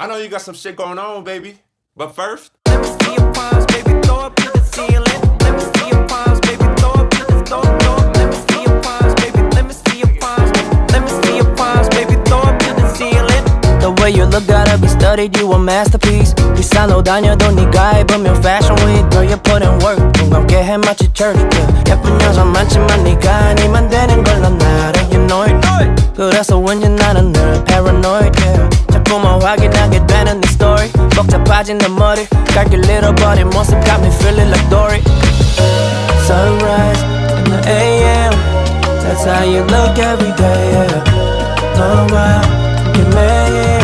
I know you got some shit going on, baby. But first, let me see your palms, baby, throw up to the ceiling. Let me see your palms, baby, throw up to the throw. Let me see your palms, baby, let me see your palms. Let me see your palms, baby, throw up to the ceiling. The way you look gotta be studied, you a masterpiece. 비싼 옷 다녀도 네가 입으면 fashion week. Girl, you put in work, 눈 감게 해 마치 church girl. 예쁜 여자 많지만 네가 아니면 되는 걸 넌 알아, you know it. 그래서 왠지 나는 늘 paranoid, yeah. 자꾸만 확인하게 되는 네 story. 복잡해진 내 머리, 갈길 잃어버린 모습 got me feeling like Dory. Sunrise in the AM, that's how you look every day, yeah. 너와 함께 매일